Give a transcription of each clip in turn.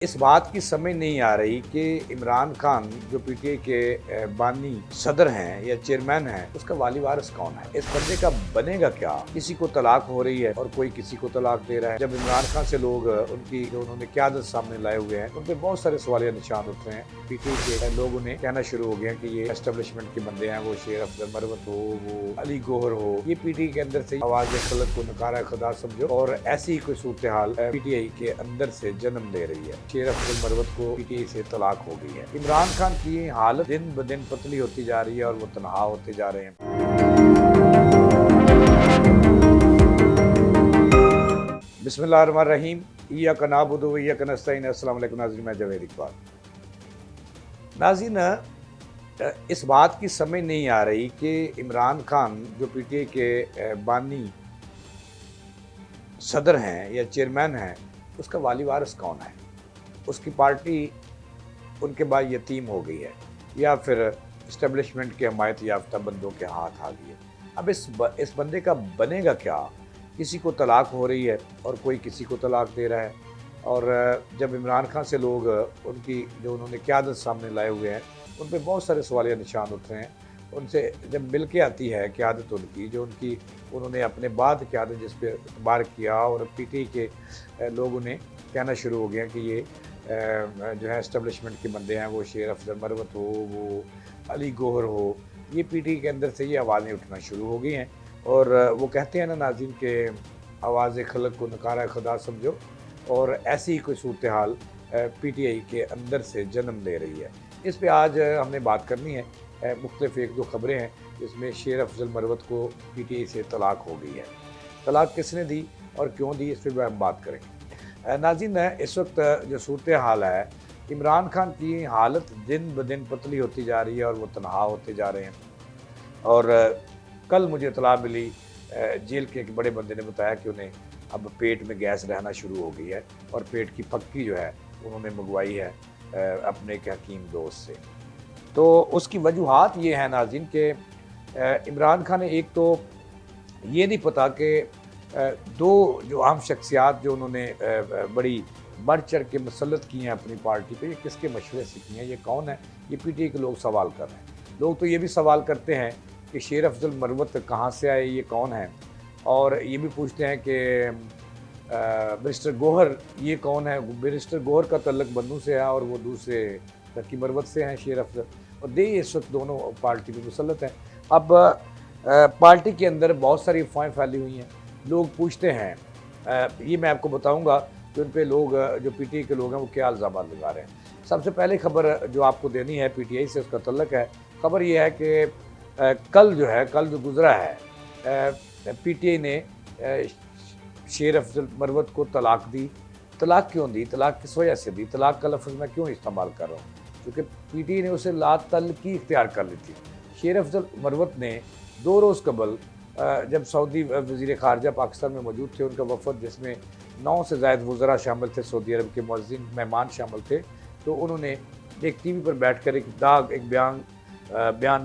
इस बात की समझ नहीं आ रही कि इमरान खान जो पीटीआई के बानी सदर हैं या चेयरमैन हैं, उसका वाली वारिस कौन है। इस बंदे का बनेगा क्या। किसी को तलाक हो रही है और कोई किसी को तलाक दे रहा है। जब इमरान खान से लोग उनकी जो उन्होंने क्यादत सामने लाए हुए हैं, उन पर बहुत सारे सवालिया निशान उठ रहे हैं। पीटीआई के लोग उन्हें कहना शुरू हो गए कि ये एस्टेब्लिशमेंट के बंदे हैं, वो शेर अफजल मरवत हो, वो अली गौहर हो, ये पीटीआई के अंदर से आवाज खलक को नकारा खुदा समझो। और ऐसी ही कोई सूरत हाल पीटीआई के अंदर से जन्म ले रही है। शेर अफजल मरवत को पीटीआई से तलाक हो गई है। इमरान खान की हालत दिन ब दिन पतली होती जा रही है और वो तनहा होते जा रहे हैं। बिस्मिल्लाहिर्रहमानिर्रहीम। इय्याका नअबुदु व इय्याका नस्तईन। अस्सलाम वालेकुम नाज़रीन, मैं जवेद इकबाल। नाज़रीन, इस बात की समझ नहीं आ रही कि इमरान खान जो पीटीआई के बानी सदर हैं या चेयरमैन हैं, उसका वाली वारिस कौन है। उसकी पार्टी उनके बाद यतीम हो गई है या फिर इस्टेब्लिशमेंट के हमायत याफ्ता बंदों के हाथ आ गई है। अब इस बंदे का बनेगा क्या। किसी को तलाक हो रही है और कोई किसी को तलाक दे रहा है। और जब इमरान खान से लोग उनकी जो उन्होंने क्यादत सामने लाए हुए हैं, उन पर बहुत सारे सवालिया निशान उठ रहे हैं। उनसे जब मिल के आती है क्यादत उनकी, जो उनकी उन्होंने अपने बाद क्यादत जिस पर इतबार किया, और पीटीआई के लोग उन्हें कहना शुरू हो गए कि ये जो है एस्टेब्लिशमेंट के बंदे हैं, वो शेर अफजल मरवत हो, वो अली गौहर हो, ये पीटीआई के अंदर से ये आवाज़ें उठना शुरू हो गई हैं। और वो कहते हैं ना नाज़रीन के आवाज़ खलक को नकारा खुदा समझो। और ऐसी ही कोई सूरत हाल पीटीआई के अंदर से जन्म ले रही है। इस पर आज हमने बात करनी है। मुख्तलिफ एक दो खबरें हैं जिसमें शेर अफजल मरवत को पीटीआई से तलाक हो गई है। तलाक किसने दी और क्यों दी, इस पर हम बात करेंगे। नाज़रीन, इस वक्त जो सूरत हाल है, इमरान खान की हालत दिन ब दिन पतली होती जा रही है और वो तनहा होते जा रहे हैं। और कल मुझे इतला मिली, जेल के एक बड़े बंदे ने बताया कि उन्हें अब पेट में गैस रहना शुरू हो गई है और पेट की पक्की जो है उन्होंने मंगवाई है अपने एक हकीम दोस्त से। तो उसकी वजूहात ये है नाज़रीन के इमरान खान ने, एक तो ये नहीं पता कि दो जो अहम शख्सियात जो उन्होंने बड़ी बढ़ चढ़ के मुसल्लत की हैं अपनी पार्टी पे, ये किसके मशवरे से की हैं, ये कौन है। ये पीटीआई के लोग सवाल कर रहे हैं। लोग तो ये भी सवाल करते हैं कि शेर अफजल मरवत कहाँ से आए, ये कौन है। और ये भी पूछते हैं कि बैरिस्टर गौहर ये कौन है। बैरिस्टर गौहर का तल्लक बन्नू से है और वो दूसरे तकी मरवत से हैं शेर अफजल। और दे इस वक्त दोनों पार्टी में मुसल्लत हैं। अब पार्टी के अंदर बहुत सारी अफवाहें फैली हुई हैं। लोग पूछते हैं, ये मैं आपको बताऊंगा कि उन पे लोग जो पीटीआई के लोग हैं वो क्या इल्ज़ाम लगा रहे हैं। सबसे पहले खबर जो आपको देनी है पीटीआई से, उसका तल्लक है। खबर ये है कि कल जो गुजरा है, पीटीआई ने शेर अफजल मरवत को तलाक दी। तलाक क्यों दी, तलाक किस वजह से दी, तलाक का लफ्ज़ मैं क्यों इस्तेमाल कर रहा हूँ, क्योंकि पीटीआई ने उसे लातल्की इख्तियार कर ली थी। शेर अफजल मरवत ने 2 रोज़ कबल जब सऊदी वज़ीर ख़ारजा पाकिस्तान में मौजूद थे, उनका वफ़द जिसमें 9 से ज़ायद वज़रा शामिल थे, सऊदी अरब के मुअज़्ज़िन मेहमान शामिल थे, तो उन्होंने एक टीवी पर बैठकर एक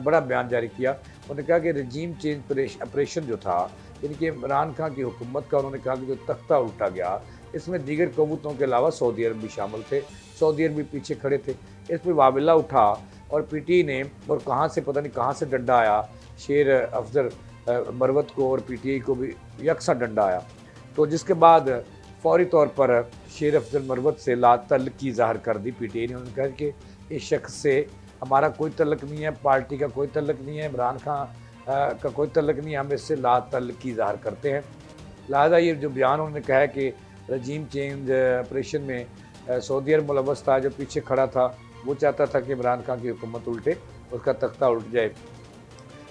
बड़ा बयान जारी किया। उन्होंने कहा कि रजीम चेंज ऑपरेशन जो था, यानी कि इमरान खान की हुकूमत का, उन्होंने कहा कि जो तख्ता उल्टा गया, इसमें दीगर क़ुव्वतों के अलावा सऊदी अरब भी शामिल थे। सऊदी अरब भी पीछे खड़े थे। इस पर वाविला उठा और पीटीआई ने, और कहाँ से पता नहीं कहाँ से डंडा आया, शेर अफजल मरवत को और पीटीआई को भी यकसा डंडा आया। तो जिसके बाद फौरी तौर पर शेर अफजल मरवत से लातल्लकी ज़ाहिर कर दी पीटीआई ने। उन्होंने कहा कि इस शख्स से हमारा कोई तल्लक नहीं है, पार्टी का कोई तल्लक नहीं है, इमरान खान का कोई तल्लक नहीं है, हम इससे लातल्लकी ज़ाहिर करते हैं। लिहाजा ये जो बयान उन्होंने कहा है कि रजीम चेंज ऑपरेशन में सऊदी अरब मुलव्वस था, जो पीछे खड़ा था, वो चाहता था कि इमरान खान की हुकूमत उल्टे, उसका तख्ता उल्ट जाए।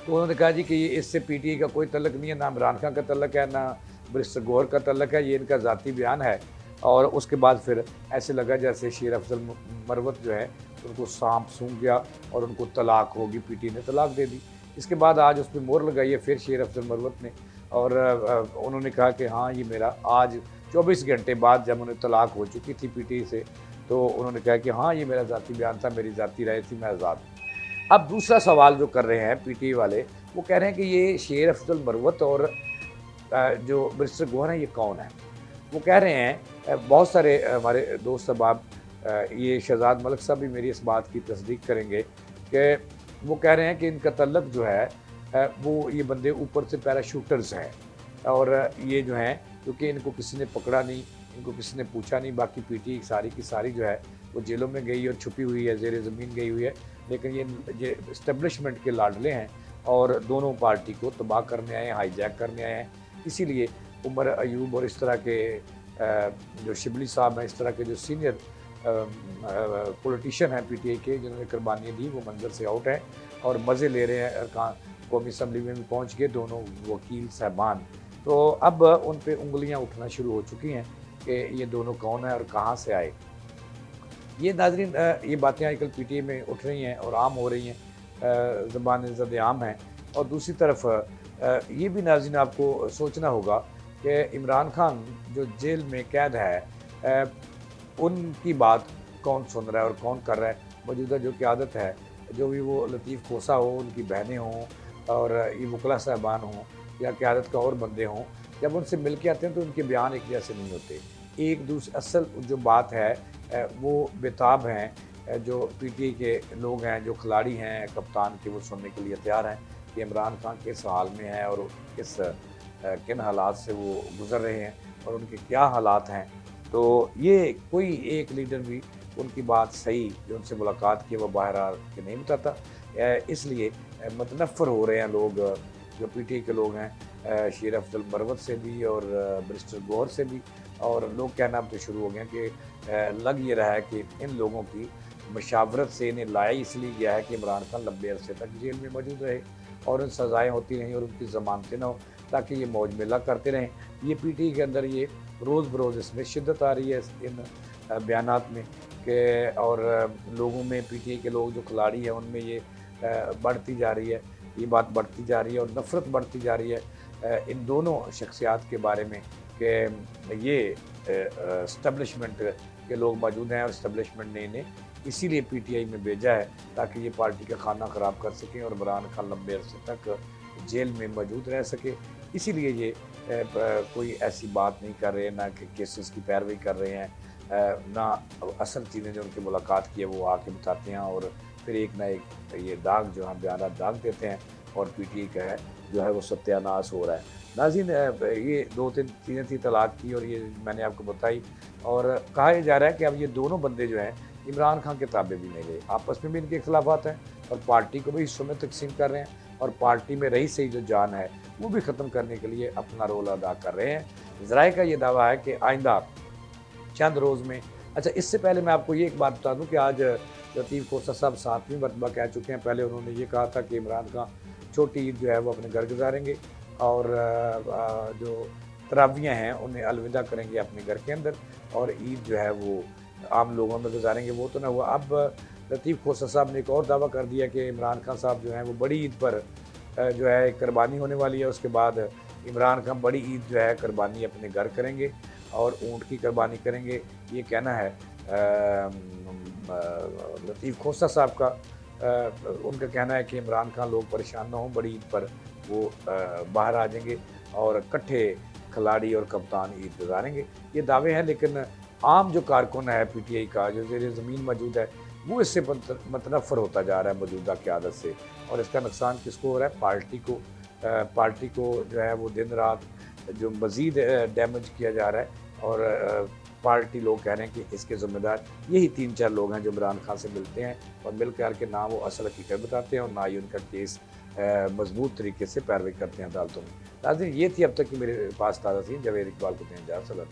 तो उन्होंने कहा जी कि ये इससे पीटीआई का कोई तल्लक नहीं है, ना इमरान खान का तल्लक है, ना बैरिस्टर गौहर का तल्लक है, ये इनका ज़ाती बयान है। और उसके बाद फिर ऐसे लगा जैसे शेर अफजल मरवत जो है उनको सांप सूंघ गया और उनको तलाक होगी, पीटीआई ने तलाक दे दी। इसके बाद आज उस पर मोहर लगाई है फिर शेर अफजल मरवत ने, और उन्होंने कहा कि हाँ, ये मेरा आज 24 घंटे बाद जब उन्हें तलाक हो चुकी थी पीटीआई से, तो उन्होंने कहा कि हाँ, ये मेरा ज़ाती बयान था, मेरी ज़ाती राय थी, मैं आज़ाद हूँ। अब दूसरा सवाल जो कर रहे हैं पीटीआई वाले, वो कह रहे हैं कि ये शेर अफजल मरवत और जो बैरिस्टर गौहर हैं, ये कौन है। वो कह रहे हैं, बहुत सारे हमारे दोस्त अहबाब ये शहजाद मलिक साहब भी मेरी इस बात की तस्दीक करेंगे कि वो कह रहे हैं कि इनका तल्लक जो है वो ये बंदे ऊपर से पैराशूटर्स हैं और ये जो हैं क्योंकि इनको किसी ने पकड़ा नहीं, इनको किसी ने पूछा नहीं, बाकी पीटी सारी की सारी जो है वो जेलों में गई और छुपी हुई है, ज़ेर ज़मीन गई हुई है। लेकिन ये इस्टेब्लिशमेंट के लाडले हैं और दोनों पार्टी को तबाह करने आए हैं, हाईजैक करने आए हैं। इसीलिए उमर अयूब और इस तरह के जो शिबली साहब हैं, इस तरह के जो सीनियर पॉलिटिशियन हैं पीटीआई के, जिन्होंने कुर्बानियाँ दी, वो मंजर से आउट हैं और मज़े ले रहे हैं। कौमी असम्बली में भी पहुँच गए दोनों वकील साहबान। तो अब उन पे उँगलियाँ उठना शुरू हो चुकी हैं कि ये दोनों कौन है और कहाँ से आए। ये नाज़रीन ये बातें आजकल पीटीआई में उठ रही हैं और आम हो रही हैं, ज़बान ज़द आम है। और दूसरी तरफ ये भी नाज़रीन आपको सोचना होगा कि इमरान खान जो जेल में कैद है, उनकी बात कौन सुन रहा है और कौन कर रहा है। मौजूदा जो क़यादत है, जो भी वो लतीफ़ खोसा हो, उनकी बहनें हों और ये वकला साहबान हों या क़यादत का और बंदे हों, जब उनसे मिल के आते हैं तो उनके बयान एक जैसे नहीं होते। एक दूसरे असल जो बात है वो बेताब हैं, जो पीटीआई के लोग हैं, जो खिलाड़ी हैं कप्तान के, वो सुनने के लिए तैयार हैं कि इमरान खान किस हाल में है और किन हालात से वो गुज़र रहे हैं और उनके क्या हालात हैं। तो ये कोई एक लीडर भी उनकी बात सही जो उनसे मुलाकात की वो बाहर आ के नहीं बताता। इसलिए मुतनफ़्फ़र हो रहे हैं लोग, जो पीटीआई के लोग हैं, शेर अफजल मरवत से भी और बैरिस्टर गौहर से भी, और लोग कहना अब तो शुरू हो गए कि लग ये रहा है कि इन लोगों की मशावरत से इन्हें लाया इसलिए गया है कि इमरान खान लंबे अरसे तक जेल में मौजूद रहे और उन सज़ाएँ होती रहें और उनकी ज़मानतें ना हो, ताकि ये मौज मेला करते रहें। ये पीटीआई के अंदर ये रोज़ बरोज़ इसमें शिद्दत आ रही है इन बयानात में कि, और लोगों में पीटीआई के लोग जो खिलाड़ी हैं उनमें ये बढ़ती जा रही है, ये बात बढ़ती जा रही है और नफ़रत बढ़ती जा रही है इन दोनों शख्सियात के बारे में कि ये इस्टेब्लिशमेंट के लोग मौजूद हैं और इस्टेब्लिशमेंट ने इन्हें इसीलिए पीटीआई में भेजा है ताकि ये पार्टी का खाना ख़राब कर सकें और इमरान खान लंबे अरसे तक जेल में मौजूद रह सके। इसीलिए ये कोई ऐसी बात नहीं कर रहे, ना कि केसेस की पैरवी कर रहे हैं, ना असल चीज़ें जो उनकी मुलाकात की है वो आके बताते हैं और फिर एक ना एक ये दाग जो है बयान दाग देते हैं और पीटीआई का है जो है वो सत्यानाश हो रहा है। नाज़रीन ये 2-3 चीज़ें थी तलाक की और ये मैंने आपको बताई, और कहा यह जा रहा है कि अब ये दोनों बंदे जो हैं इमरान खान के ताबे भी नहीं रहे, आपस में भी इनके खिलाफात हैं और पार्टी को भी हिस्सों में तकसीम कर रहे हैं और पार्टी में रही सही जो जान है वो भी ख़त्म करने के लिए अपना रोल अदा कर रहे हैं। ज़राए का ये दावा है कि आइंदा चंद रोज़ में, अच्छा इससे पहले मैं आपको ये एक बात बता दूं कि आज लतीफ़ खोसा साहब 7वीं मरतबा कह चुके हैं। पहले उन्होंने ये कहा था कि इमरान खान छोटी ईद जो है वो अपने घर गुजारेंगे और जो तरावियाँ हैं उन्हें अलविदा करेंगे अपने घर के अंदर और ईद जो है वो आम लोगों में गुजारेंगे। वो तो ना हुआ। अब लतीफ़ खोसा साहब ने एक और दावा कर दिया कि इमरान खान साहब जो हैं वो बड़ी ईद पर जो है कुर्बानी होने वाली है, उसके बाद इमरान खान बड़ी ईद जो है कुर्बानी अपने घर करेंगे और ऊँट की कुर्बानी करेंगे। ये कहना है लतीफ़ खोसा साहब का। उनका कहना है कि इमरान खान लोग परेशान ना हों, बड़ी ईद पर वो बाहर आ जाएंगे और इकट्ठे खिलाड़ी और कप्तान ईद गुजारेंगे। ये दावे हैं, लेकिन आम जो कारकुन है पीटीआई का जो ज़ेर ज़मीन मौजूद है वो इससे मुतनफ़्फ़र होता जा रहा है मौजूदा क़यादत से, और इसका नुकसान किसको हो रहा है? पार्टी को जो है वो दिन रात जो मज़ीद डैमेज किया जा रहा है। और पार्टी लोग कह रहे हैं कि इसके ज़िम्मेदार यही 3-4 लोग हैं जो इमरान खान से मिलते हैं और मिल कर के ना वो असल हकीकत बताते हैं और ना ही उनका केस मजबूत तरीके से पैरवी करते हैं अदालतों में। नाज़रीन ये थी अब तक की मेरे पास ताज़ा थी। जावेद इकबाल को दें इजाज़त।